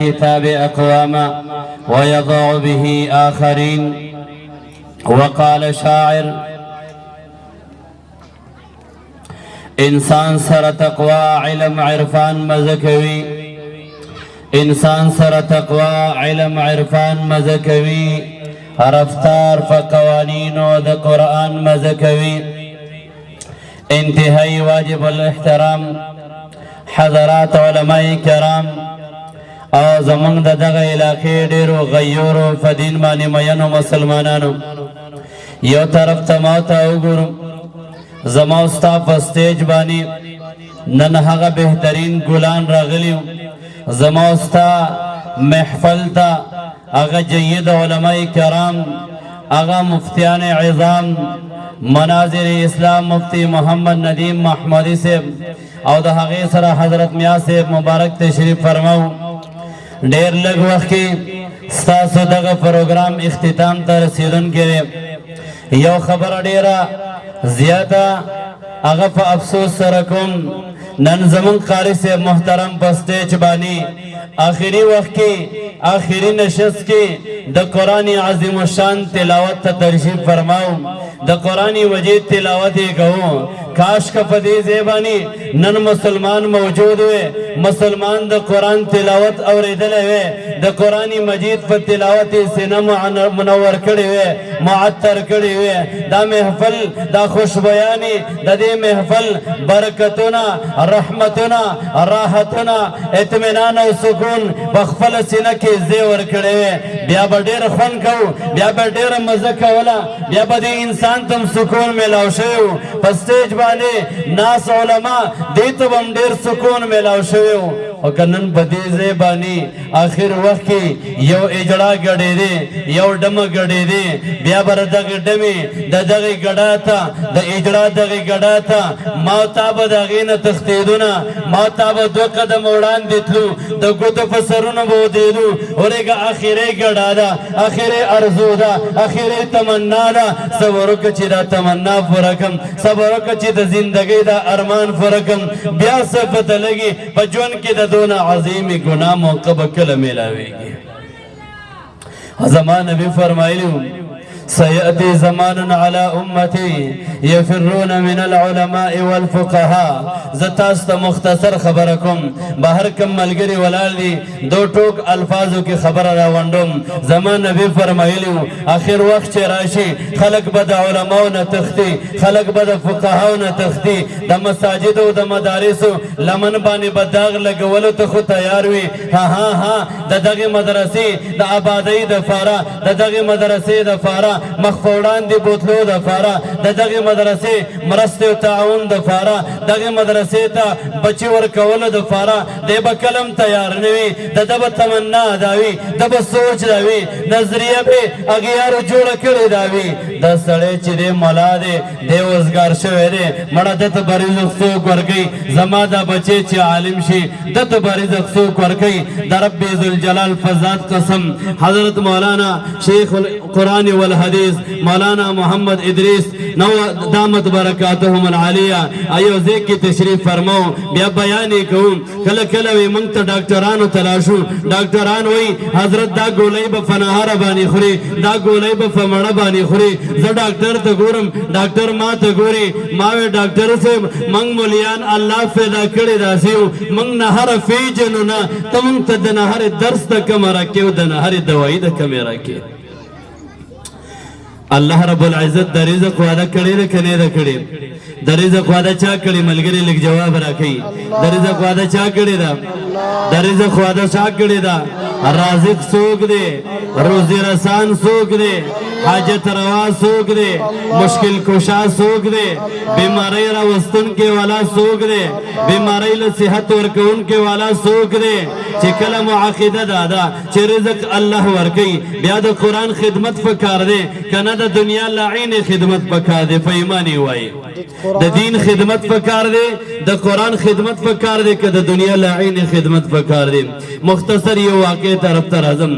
الكتاب أقواما ويضع به آخرين. وقال شاعر: انسان سر تقوى علم عرفان مزکوی، انسان سر تقوى علم عرفان مزکوی، رفتار فقوانینو دا قرآن مزکوی. انتهائی واجب الاحترام حضرات علماء کرام او زمونږ د دغه علاقې ډیرو غیورو په دین باندې مینو مسلمانانو، یو طرف ته ما ته وګورم، زما ستا په سټیج باندې نن هغه بهترین ګلان راغلي، زما ستا محفل ته هغه جید علماء کرام، هغه مفتیان عظام، مناظر اسلام مفتی محمد ندیم محمدی صاحب او د هغې سره حضرت میا صاحب مبارک تشریف فرماو. ډیر لږ وخت کې ستاسو دغه پروګرام اختتام ته رسیدونکی دی. یو خبره ډیره زیاته هغه په افسوس سره کوم، نن زمونږ قاري صاحب محترم په سټیج باندې آخري وخت کې آخري نشست کې د قرآن عظیم الشان تلاوت ته تشریف فرماو، د قرآن وجید تلاوت یې کوو. کاش که په دې ځای باندې نن مسلمان موجود وي، مسلمان د قرآن تلاوت اورېدلی وي، د قرآن مجید په تلاوت یې سینه منور کړې وي، معطر کړې وي. دا محفل، دا خوشبیاني، د دې محفل برکتونه، رحمتونه، راحتونه، اطمینان او سکون په خپله سینه کې ځای ورکړی وي. بیا به ډېر خوند کوو، بیا به ډېره مزه کوله، بیا به دې انسان ته سکون میلاو شوی و. په سټیج باندې ناس علما دې ته به هم ډېر سکون میلاو شوی و. او که نن په دې ځای باندې آخر وخت کې یو اجړا ګډېدی، یو ډمه ګډېدی، بیا به دغې ډمې د دغې ګډا ته، د اجړا دغې ګډا ته ما او تا به د هغې نه تښتېدونه، ما او تا به 2 قدم وړاندې تلو، د ګوتو په سرونو به ودرېدو. ورېږه اخري ګډا ده، اخري ارزو ده، اخري تمنا ده. صبر وکړه چې دا تمنا پوره کړم، صبر وکړه چې د زندګۍ دا ارمان پوره کړم. بیا څه پته لګي په ژوند کې د دونه عظیمې ګناه موقع به کله میلاویږي. زما نبي فرمایلي: سيأتي زمان على أمتي يفرون من العلماء والفقهاء. زتاست مختصر خبركم بهر کم ملګری ولال دي، 2 ټوک الفاظو کې خبر راوندم. زمان نبی فرمایلی آخر وخت چې راشي خلق به د علماو نه تختی، خلق به د فقهاو نه تختی، د مساجدو او د مدارسو لمن باندې به داغ لګولو ته خو تیار وي. ها د دغې مدرسې د آبادۍ دپاره، د دغې مدرسې دپاره مخفوړان دی بوتلو د فاره، د دغې مدرسې مرستې او تعاون د فاره، دغې مدرسې ته بچي ورکولو د فاره دی به کلم تیار نه وي. د ده به تمنا دا وي، د به سوچ دا وي، نظریه به اغیارو جوړه کړې دا وي. دا سړی چې دی ملا دی، دی وزګار شوی دی، مړه ده ته به رزق څوک ورکوي؟ زما دا بچی چې عالم شي ده ته به رزق څوک ورکوي؟ د رب ذوالجلال فذات قسم حضرت مولانا شیخ القرآن والحدیث مولانا محمد ادریس نو دامت برکاتهم العالیه ایو ځای کې تشریف فرماو. بیا بیان یې کوم. کله کله وي موږ ته ډاکټرانو تلاشو، ډاکټران وایي حضرت دا ګولۍ به په نهاره باندې خوري، دا ګولۍ به په مړه باندې خوري. زه ډاکټر ته ګورم، ډاکټر ما ته ګوري. ما وی ډاکټر صاحب موږ مولیان الله پیدا کړي داسې یو، موږ نهاره پیژنو نه، ته موږ ته د نهارې درس ته کومه راکې او د نهارې دوایي د کمې راکې. الله رب العزت د رزق وعده کړی ده که نه ده کړې؟ د رزق وعده چا کړې؟ ملګري لږ جواب راکوي. د رزق وعده چا کړې ده؟ د رزق وعده چا کړې ده؟ رازق څوک دی؟ روزي رسان څوک دی؟ حاجت روا څوک دی؟ مشکل کشا څوک دی؟ بیماری راوستونکې والا څوک دی؟ بیماری له صحت ورکوونکې والا څوک دی؟ چې کله مو عقیده دا ده چې رزق الله ورکوي، بیا د قرآن خدمت پکار دی که نه د دنیا لعین خدمت پکار دی؟ په ایمان یې وایي د دین خدمت پکار دی، د قرآن خدمت پکار دی که د دنیا لعین خدمت پکار دی؟ مختصر یو واقع طرف ته راځم.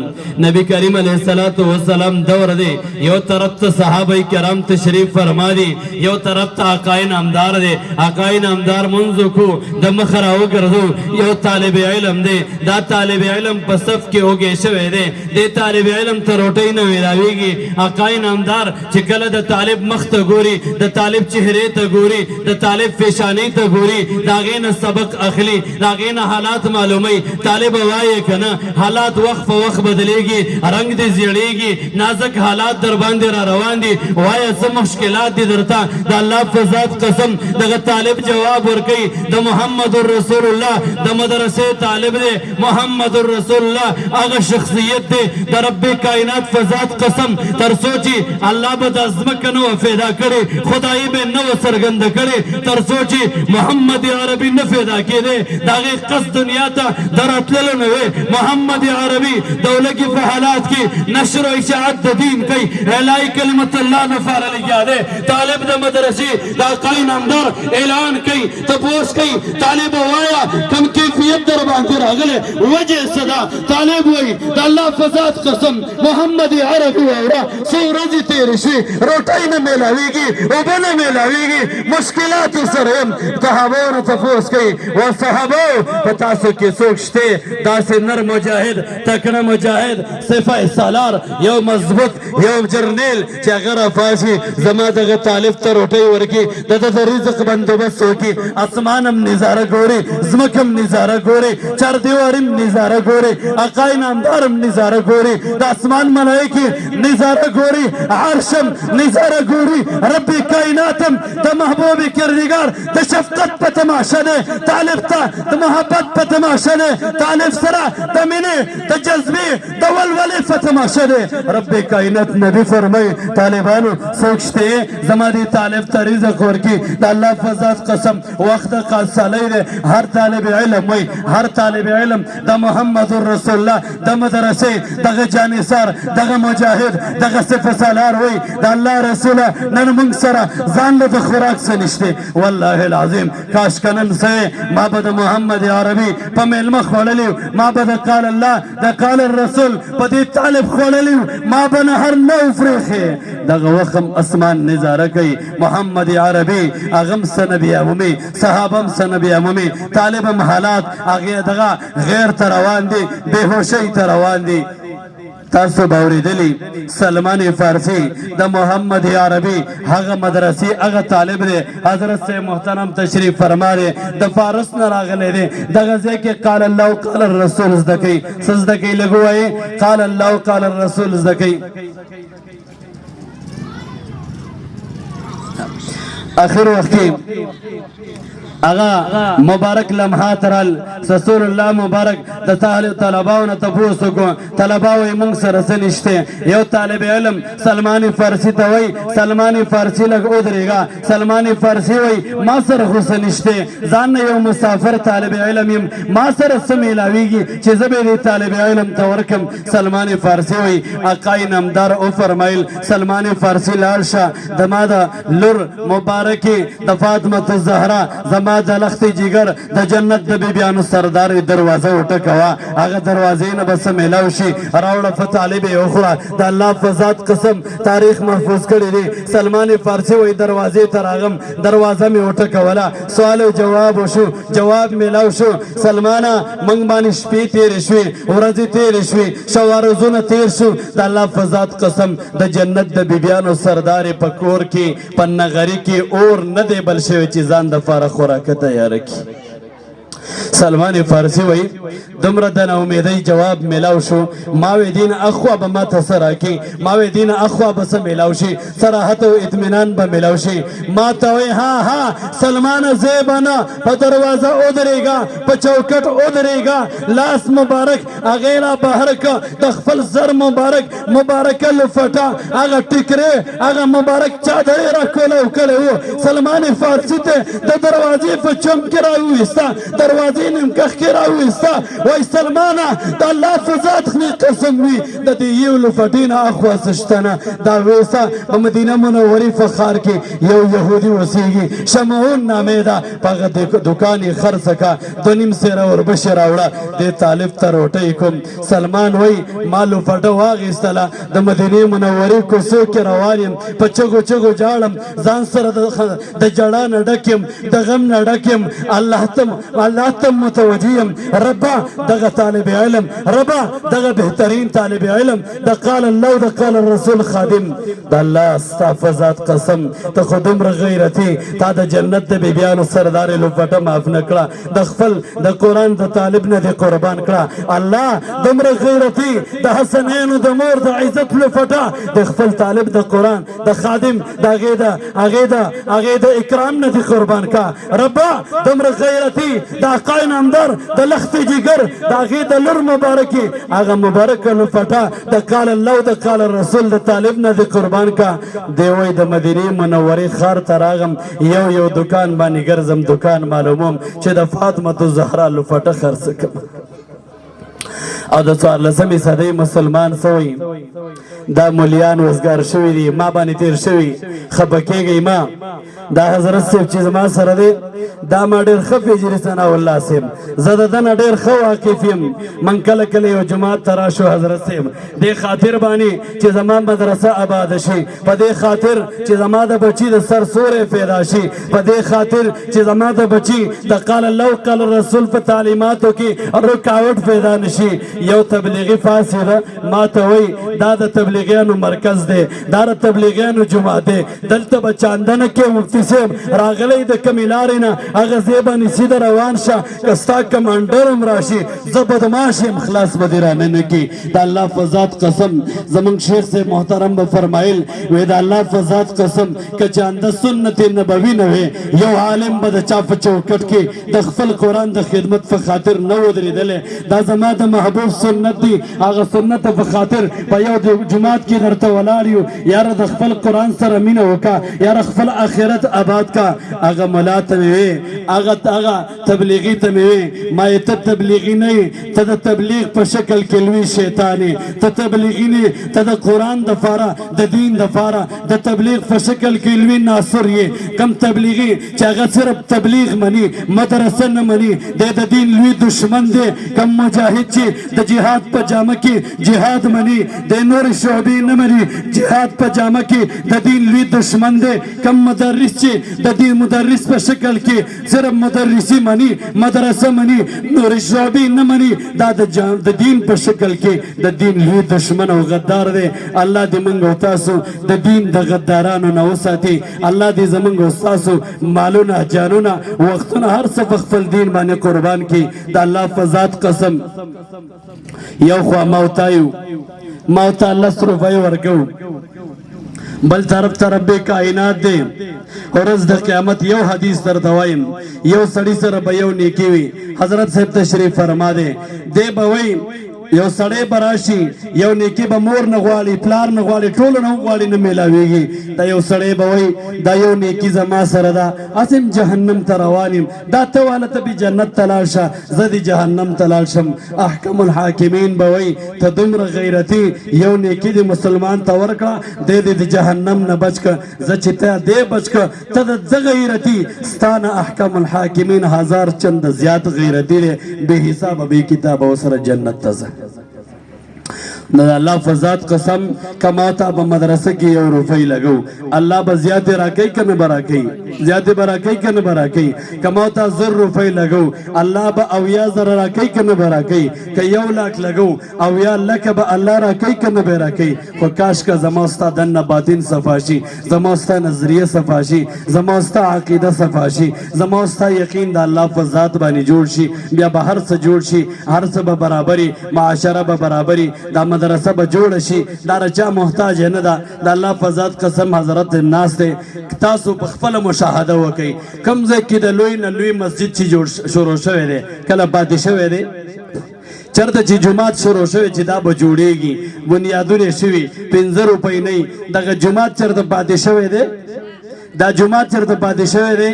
نبی کریم کریم علیہ السلام دور دے یو طرف تا صحابہ کرام تشریف فرما دی یو طرف تا آقای نامدار دے آقای نامدار منزو کو دا مخراو کردو یو طالب علم دے دا طالب علم پسف کے ہوگے شوے دے دے طالب علم تا روٹی نویلاوی گی آقای نامدار چکل دا طالب مخت گوری دا طالب چہرے تا گوری دا طالب فیشانی تا گوری داغین سبق اخلی داغین حالات معلومی طالب وائے کنا حالات وقف وقت بدلے گی رنگ دی زیڑے گی نازک حالات در باندے را روان دی وائے سم مشکلات دی درتا دا اللہ فضاد قسم دا طالب جواب ورکی دا محمد الرسول اللہ دا مدرسے طالب دے محمد الرسول اللہ آغا شخصیت دے دا رب کائنات فضاد قسم تر سوچی اللہ بدا ازمک نو فیدا کرے خدای بے نو سرگند کرے تر سوچی محمد عربی نفیدا کی دے داغی قصد دنیا تا در اطلالو نوے محمد عربی دولگی فحالات کی نشر و اشاعت دین کی اعلائی کلمت اللہ نفار لگیا دے طالب دا مدرسی دا قائن اندر اعلان کی تپوس کی طالب وایا کم کیفیت در باندر اگلے وجہ صدا طالب ہوئی دا اللہ فضاد قسم محمد عربی وورا سورج تیرے شوی روٹائی نہ میلاوی گی اوبن میلاوی گی مشکلات سرہم تحابون تفوس کی وصحابو پتاسو کی سوکشتے دا سے نر مجاہد تکنا مجاہد صفہ سالار یو مضبوط یو جرنیل چا غرا فاشی زما دغه طالب ته روټي ورکی د رزق بندوبست وکي اسمانم نظاره ګوري زمکم نظاره ګوري چار دیوارم نظاره ګوري اقای نامدارم نظاره ګوري د اسمان ملائکه نظاره ګوري عرشم نظاره ګوري رب کائناتم د محبوب کردگار د شفقت په تماشا ده طالب ته د محبت په تماشا ده طالب سره د مینې د جذبې د ولولې په تماشا ده رب کائنات نبی فرمای طالبانو سوچتے زما دی طالب ته رزق ورکی د الله فضاد قسم وقت قال صلی ده هر طالب علم وای هر طالب علم د محمد رسول الله د مدرسې دغه جانثار دغه مجاهد دغه صفه سالار وای د الله رسول نن موږ سره ځان له خوراک سنشته والله العظیم کاش کنن سه ما بد محمد عربی په ملمه خوللی ما بد قال الله د قال الرسول په دې طالب خوللی ما بنه هر نو فرخه دغه وخم اسمان نظاره کوي محمد عربی اغم سنبی امومی صحابم سنبی امومی طالبم حالات اغه دغه غیر تروان دي بهوشی تروان دي تاسو باوریدلی سلمان فارسی د محمد عربی هغه مدرسې هغه طالب دی حضرت سے محترم تشریف فرما دی د فارس نه راغلی دی دغه ځای کې قال الله قال الرسول زده کوي زده کوي لږ وایي قال الله قال الرسول زده کوي آخر وقت اغا مبارک لمحات رال رسول الله مبارک د طلباونه تفوس کو طلباوی مونږ سره سنشته یو طالب علم سلمان فارسی ته وای سلمان فارسی لګ ودرېګا سلمان فارسی وای ما سره خو سنشته ځان یو مسافر طالب علم ما سره سمیلاویږي چې زبې طالب علم ته ورکم سلمان فارسی وای اقای نامدار او فرمایل سلمان فارسی لال شاه دماده لور مبارکی د فاطمه الزهرا زما د لخت جگر د جنت د بیبیانو سردار دروازه وټکوا هغه دروازې نه بس میلاو شي راوړه فطالب یو خړه د الله فزاد قسم تاریخ محفوظ کړی دی سلمان فارسی وای دروازې ته راغم دروازه می وټکولا سوال او جواب وشو جواب میلاو شو سلمانا منګ باندې شپې تیر شوې ورځې تیر شوې شوارزونه تیر شو د الله فزاد قسم د جنت د بیبیانو سردار پکور کې پنغری کې اور نه دی بل شوی چې ځان د فارغ خوراک تیار کی سلمان فارسی وی دمر دن امیدی جواب ملاو شو ماوی دین اخوا با ما تسرا کی ماوی دین اخوا بس ملاو شی صراحت و اطمینان با ملاو شی ما تاوی ها سلمان زیبانا پا دروازه ادرے گا پا چوکٹ ادرے گا لاس مبارک اغیلا بہر کا دخفل زر مبارک لفٹا اغا ٹکرے اغا مبارک چادرے رکھو لو کلے ہو سلمان فارسی تے دروازے پا چمک رہا ہوئیستا دروازې نیم کښ کې راوویسته وایي سلمانه د الله په ذات خپل قسم وي د دې یو لفټې نه اخوا څه شته نه دا ویسه په مدینه منورې په ښار کې یو یهودي اوسېږي شمعون نامې ده په هغه دوکان یې خرڅه کړه 2.5 سېره وربشې راوړه دې طالب ته روټۍ کوم سلمان وایي ما لفټه واخیستله د مدینې منورې کوڅو کې روان یم په چغو چغو ژاړم ځان سره د ژړا نه ډک یم د غم نه ډک یم الله ته متوجه یم ربه دغه طالب علم ربه دغه بهترین طالب علم د قال الله د قال الرسول خادم د الله ستا په ذات قسم ته خو دومره غیرتي تا د جنت د بیبیانو سردار لوپټه معاف نه کړه د خپل د قرآن د طالب نه دې قربان کړه الله دومره غیرتي د حسنینو د مور د عزت لوپټه د خپل طالب د قرآن د خادم د هغې د اکرام نه دې قربان کړه ربه دومره غیرتي د عقای نامدار د لخت جگر د هغې د لور مبارکي هغه مبارکه لوپټه د قال الله د قال الرسول د طالب نه دې قربان کړه دی وایي د مدینې منورې ښار ته راغم یو دکان باندې ګرځم دکان معلوموم چې د فاطمه الزهرا لوپټه خرڅه کړم او د 14مې صدۍ مسلمان سوی دا مولیان وزګار شوي دي ما باندې تیر شوي خفه کېږئ ما دا حضرت صاحب چې زما سره دی دا ما ډېر ښه پېژني ثناء الله صاحب زه د ده نه ډېر ښه واقف یم من کله کله یو جومات ته راشو حضرت صاحب دې خاطر باندې چې زما مدرسه آباده شي په دې خاطر چې زما د بچي د سر سوری پیدا شي په دې خاطر چې زما د بچي د قال الله قال الرسول په تعلیماتو کې رکاوټ پیدا نشي یو تبلیغي فاسده ما ته وایي دا د تبلیغیانو مرکز دی دا د تبلیغیانو جومات دی دلته به چاندنه کې مفتي صاحب راغلی د کمې لارې نه هغه ځای باندې سیده روان شه که ستا کمانډر هم راشي زه بدماش یم خلاص به دې راننه کړي د الله په ذات قسم زموږ شیخ صاحب محترم به فرمایل وایي د الله په ذات قسم که چانده سنت نبوي نه وی یو عالم به د چا په چوکټ کې د خپل قرآن د خدمت په خاطر نه ودرېدلی دا زما د محبوب سنت دی هغه سنت په خاطر په یو جومات کې درته ولاړ یو یاره د خپل قرآن سره مینه وکړه یاره خپل آخرت آباد کا هغه ملا ته مې وې هغه تبلیغي ته مې وې ما یې ته تبلیغي نه یې ته د تبلیغ په شکل کې لوی شیطان یې ته تبلیغي نه ته د قرآن دپاره د دین دپاره د تبلیغ په شکل کې لوی ناصر یې کم تبلیغي چې هغه صرف تبلیغ مني مدرسه نه مني دی د دین لوی دشمن دی کم مجاهد چې د جهاد په جامه کې جهاد مني د نور شعبې نه مني جهاد په جامه کې د دین لوی دشمن دی کم مدرس چې د دې مدرس په شکل کې صرف مدرسي مني مدرسه مني نور شعبې نه مني دا د دین په شکل کې د دین لوی دشمن او غدار دی الله دې موږ او تاسو د دین د غدارانو نه وساتي الله دې زموږ او تاسو مالونه جانونه وختونه هر څه په خپل دین باندې قربان کړي د الله په ذات قسم یو خوا موتایو موتا 10 روپۍ ورکو بل طرف ته رب کائنات دی ورځ د قیامت یو حدیث درته وایم یو سړي سره به یو نیکي وي حضرت صاحب تشریف فرما دی دی به وایي یو سړی به راشي یو نیکي به مور نه غواړي پلار نه غواړي ټولو نه غواړي نه میلاویږي دا یو سړی به وایي دا یو نیکي زما سره ده هسې جهنم ته روان یم دا ته واله ته بې جنت ته لاړ شه زه دې جهنم ته لاړ شم احکم الحاکمین به وایي ته دومره غیرتي یو نیکي دې مسلمان ته ورکړه دی دې د جهنم نه بچ کړه زه چې ته دې بچ کړه ته د زه غیرتي ستا نه احکم الحاکمین 1000 چنده زیات غیرتي دی بې حسابه بې کتابه ورسره جنت ته ځه د الله په ذات قسم کما ته په مدرسه کې 1 روپۍ لګو الله به زیاتې راکوي که نه به راکوي زیاتې به راکوي که نه به راکوي کما ته 1000 روپۍ لګو الله به 80,000 راکوي که نه به راکوي که 1 لاک لګو 80 لکه به الله راکوي که نه به راکوي خو کاش که زما ستا دننه باطن صفا شي زما ستا نظریه صفا شي زما ستا عقیده صفا شي زما ستا یقین د الله په ذات باندې جوړ شي بیا به هر څه جوړ شي هر څه به برابري معاشره به برابري دا مدرسه به جوړ شي دا رچا محتاج نه ده د الله په ذات قسم حضرت ناس دی تاسو په خپله مشاهده وکئ کوم ځای کې د لوی نه لوی مسجد چې جوړ شروع شوی دی کله پاتې شوی دی چرته چې جومات شروع شوی چې دا به جوړیږي بنیادونه شوي 15 روپۍ نه دغه جومات چرته پاتې شوی دی دا جومات چرته پاتې شوی دی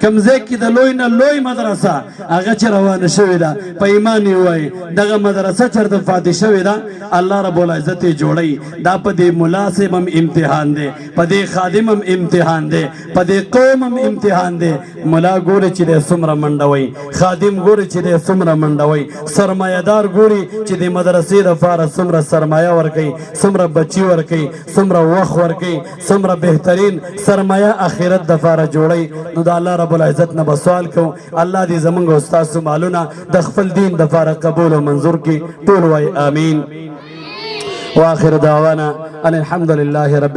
کوم ځای کې د لوی نه لوی مدرسه هغه چې روانه شوې ده په ایمان یې وایي دغه مدرسه چېرته فاتح شوې ده الله رب العزت یې جوړوي دا په دې ملا صاحب هم امتحان دی په دې خادم هم امتحان دی په دې قوم هم امتحان دی ملا ګوري چې دی څومره منډوي خادم ګوري چې دی څومره منډوي سرمایهدار ګوري چې د مدرسې دپاره څومره سرمایه ورکوي څومره بچي ورکوي څومره وخت ورکوي څومره بهترین سرمایه آخرت دپاره جوړوي نو د الله رب العزت نه به سوال کوو الله دې زموږ او ستاسو مالونه د خپل دین دپاره قبول او منظور کړي ټول وایي آمین واخر دعوانا ان الحمد لله رب